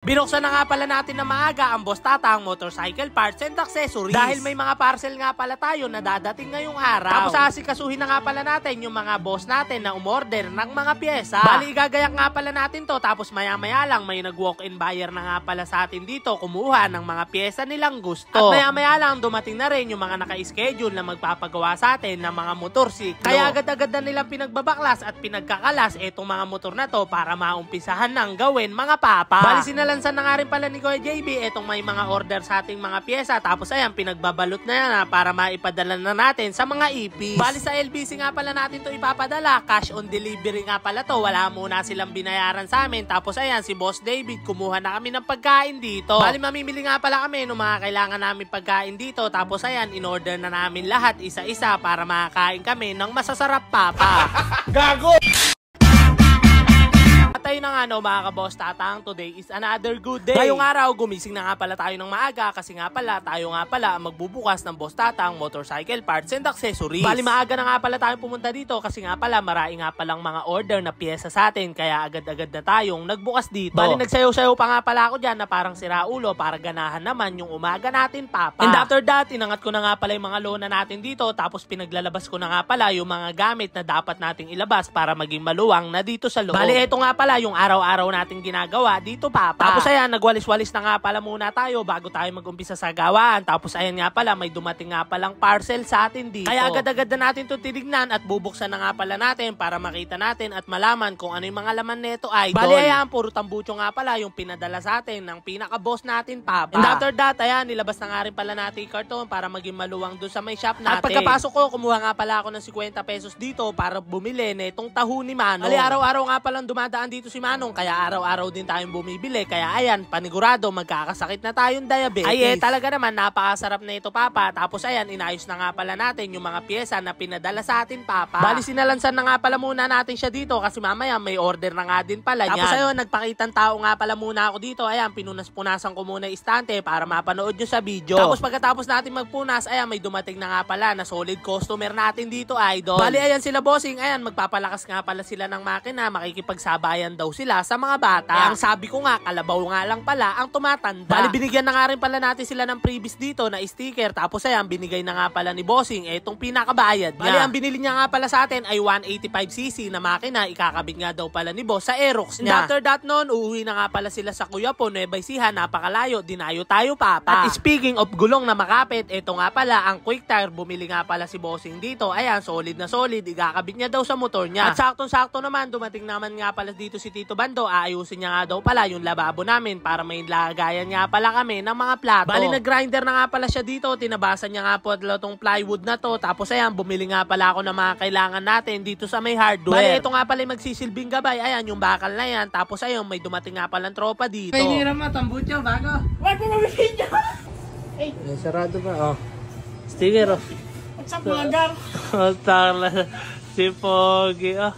Binuksan na nga pala natin na maaga ang Boss Tatang Motorcycle Parts and Accessories dahil may mga parcel nga pala tayo na dadating ngayong araw. Tapos asikasuhin na nga pala natin yung mga boss natin na umorder ng mga pyesa. Bali igagayak nga pala natin to, tapos maya maya lang may nag-walk-in buyer na nga pala sa atin dito kumuha ng mga pyesa nilang gusto. At maya maya lang dumating na rin yung mga naka-schedule na magpapagawa sa atin ng mga motorsiklo. Kaya agad-agad na nilang pinagbabaklas at pinagkakalas etong mga motor na to para maumpisahan ng gawin mga papa. Bali lansan na nga rin pala ni Kuya JB etong may mga order sa ating mga pyesa, tapos ayan pinagbabalot na yan para maipadala na natin sa mga EPs. Bali sa LBC nga pala natin to ipapadala, cash on delivery nga pala to, wala muna silang binayaran sa amin. Tapos ayan si Boss David kumuha na kami ng pagkain dito. Bali mamimili nga pala kami ng mga kailangan namin pagkain dito, tapos ayan in-order na namin lahat isa-isa para makakain kami ng masasarap papa. Gago! Tayo na nga mga ka-Boss Tatang, today is another good day. Ngayong araw, gumising na nga pala tayo ng maaga kasi nga pala tayo nga pala ang magbubukas ng Boss Tatang Motorcycle Parts and Accessories. Bali maaga na nga pala tayo pumunta dito kasi nga pala marami nga palang mga order na pyesa sa atin, kaya agad-agad na tayong nagbukas dito. Bali nagsayaw-sayaw pa nga pala ako dyan na parang siraulo para ganahan naman yung umaga natin papa. And after that, inangat ko na nga pala yung mga lona natin dito, tapos pinaglalabas ko na nga pala yung mga gamit na dapat nating ilabas para maging maluwang na dito sa loob. Bali eto nga pala yung araw-araw nating ginagawa dito papa. Tapos ayan, nagwalis-walis na nga pala muna tayo bago tayo mag-umpisa sa gawaan. Tapos ayan nga pala, may dumating nga palang parcel sa atin dito. Kaya agad-agad na natin ito tinignan at bubuksan na nga pala natin para makita natin at malaman kung ano yung mga laman nito idol. Bali ayan, puro tambucho nga pala yung pinadala sa atin ng pinaka-boss natin papa. And after that, ayan, nilabas na nga rin pala natin yung karton para maging maluwang doon sa may shop natin. At pagkapasok ko, kumuha nga pala ako ng 50 pesos dito para bumili na itong taho ni Manong. Bali araw-araw nga palang dumadaan dito si Manong, kaya araw-araw din tayong bumibili. Kaya ayan, panigurado magkakasakit na tayong diabetes. Ay talaga naman napakasarap na ito papa. Tapos ayan, inayos na nga pala natin yung mga pyesa na pinadala sa atin papa. Bali sinalansan na nga pala muna natin siya dito kasi mamaya may order na nga din pala niyan. Tapos ayun, nagpakitang tao nga pala muna ako dito. Ayan, pinunas-punasan ko muna yung istante para mapanood nyo sa video. Tapos pagkatapos natin magpunas, ayan, may dumating na nga pala na solid customer natin dito idol. Bali ayan sila bossing, ayan, magpapalakas nga pala sila ng makina, makikipagsabayan daw sila sa mga bata. Ang sabi ko nga, kalabaw nga lang pala ang tumatanda. Bali binigyan na nga rin pala natin sila ng previous dito na sticker. Tapos ayan, binigay na nga pala ni bossing etong pinakabayad niya. Bali ang binili niya nga pala sa atin ay 185cc na makina, ikakabit nga daw pala ni boss sa Aerox niya. After that nun, uuwi na nga pala sila sa Kuya po, Nueva Ecija, napakalayo, dinayo tayo papa. At speaking of gulong na makapit, eto nga pala ang quick tire, bumili nga pala si bossing dito. Ayan, solid na solid, ikakabit niya daw sa motor niya. At saktong-sakto naman, dumating naman nga pala dito si Tito Bando, aayusin niya nga daw pala yung lababo namin para may lagayan nga pala kami ng mga plato. Bali nag-grinder na nga pala siya dito, tinabasan niya nga po itong plywood na to. Tapos ayan, bumili nga pala ako ng mga kailangan natin dito sa may hardware. Bali ito nga pala yung magsisilbing gabay, ayan yung bakal na yan. Tapos ayun, may dumating nga pala ng tropa dito. Ay, hiram mo, tambucho, bago. Wag mo mabibigyan niyo! Eh, sarado pa, oh. Sticker, oh. What's up, mga gar? Si Pogi, oh.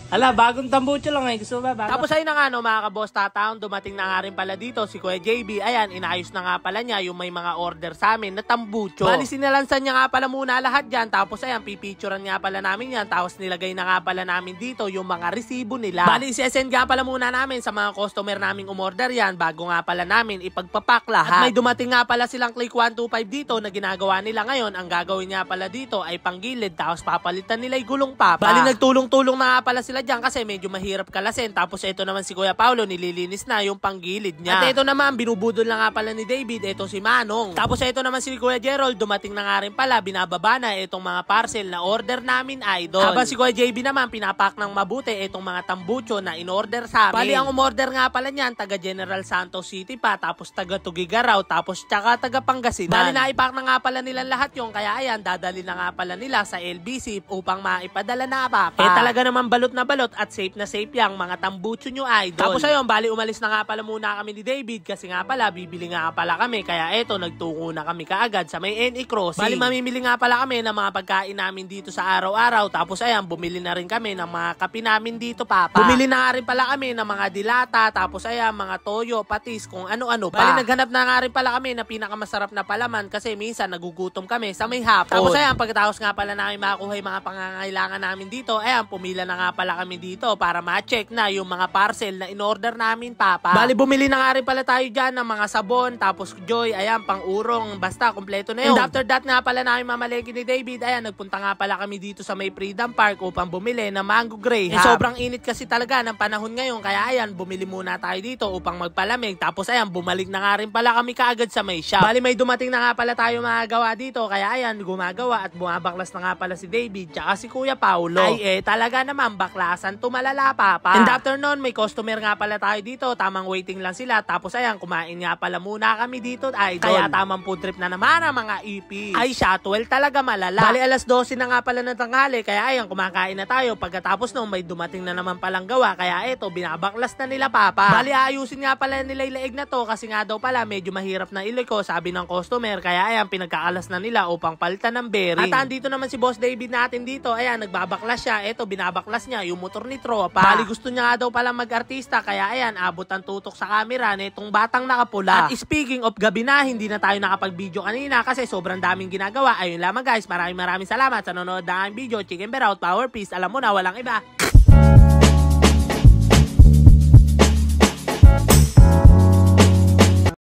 Ala, bagong tambucho lang gusto ba? Bago? Tapos ayun na nga mga ka-Boss Tatang, dumating na nga rin pala dito si Kuya JB. Ayan, inayos na nga pala niya yung may mga order sa amin na tambucho. Bali sinalansan niya nga pala muna lahat dyan. Tapos ayan, pipicturean nga pala namin yan. Tapos nilagay na nga pala namin dito yung mga resibo nila. Bali sesend nga pala muna namin sa mga customer naming umorder yan bago nga pala namin ipagpapak lahat. At may dumating nga pala silang Click 125 dito na ginagawa nila ngayon. Ang gagawin nga pala dito ay panggilid, tapos papalitan nila yung gulong papa. Bali nagtulong-tulong na nga pala sila dyan kasi medyo mahirap kalasin. Tapos ito naman si Kuya Paulo, nililinis na yung panggilid niya. At ito naman, binubudol na nga pala ni David, ito si Manong. Tapos ito naman si Kuya Gerald, dumating na nga rin pala, binababa na itong mga parcel na order namin idol. Habang si Kuya JB naman, pinapak ng mabuti itong mga tambucho na in-order sa amin. Bali ang umorder nga pala niyan, taga General Santos City pa, tapos taga Tugigaraw, tapos tsaka taga Pangasinan. Bali naipak na nga pala nila lahat yung, kaya ayan, dadali na nga pala nila sa LBC upang maipadala na papa. Talaga naman balot na balot at safe na safe yung mga tambucho nyo idol. Tapos ayun, bali umalis na nga pala muna kami ni David kasi nga pala bibili nga pala kami, kaya eto nagtungo na kami kaagad sa may NE Crossing. Bali mamimili nga pala kami ng mga pagkain namin dito sa araw-araw. Tapos ayan, bumili na rin kami ng mga kape namin dito papa. Bumili na nga rin pala kami ng mga dilata, tapos ayan mga toyo, patis, kung ano-ano pa. Bali naghanap na nga rin pala kami na pinakamasarap na palaman kasi minsan nagugutom kami sa may hapon. Tapos ayan, pagkatapos nga pala namin makuha yung mga pangangailangan namin dito, ayan pumila na nga pala pala kami dito para ma-check na yung mga parcel na in-order namin, Papa. Bali, bumili na nga rin pala tayo dyan ng mga sabon, tapos Joy, ayan, pang-urong, basta, kompleto na yun. And after that nga pala namin mamalengke ni David, ayan, nagpunta nga pala kami dito sa may Freedom Park upang bumili ng Mango Graham. Sobrang init kasi talaga ng panahon ngayon, kaya ayan, bumili muna tayo dito upang magpalamig. Tapos ayan, bumalik na nga rin pala kami kaagad sa may shop. Bali, may dumating na nga pala tayo magawa dito, kaya ayan, gumagawa at bumabaklas na nga pala si David tsaka si Kuya Paulo. Ay talaga naman, baklasan tumalala, Papa. And after nun, may customer nga pala tayo dito, tamang waiting lang sila. Tapos ayan, kumain nga pala muna kami dito, idol. Kaya tamang food trip na naman ang mga EP. Ay, shuttle talaga malala. Bali, alas 12 na nga pala ng tanghali, kaya ayan, kumakain na tayo. Pagkatapos nun, may dumating na naman palang gawa, kaya eto, binabaklas na nila, Papa. Bali, ayusin nga pala nila yung leeg na to, kasi nga daw pala, medyo mahirap na iliko, sabi ng customer, kaya ayan, pinagkakalas na nila upang palitan ng bearing. At andito naman si Boss David natin dito, ayan, nagbabaklas siya. Eto, binabaklas niya yung motor ni Tropa. Bali, gusto niya nga daw pala mag-artista, kaya ayan, abot ang tutok sa camera nitong batang nakapula. At speaking of gabi na, hindi na tayo nakapag-video kanina kasi sobrang daming ginagawa. Ayun lamang guys, maraming salamat sa nanonood ng video. Chicken Bear out, power peace. Alam mo na, walang iba.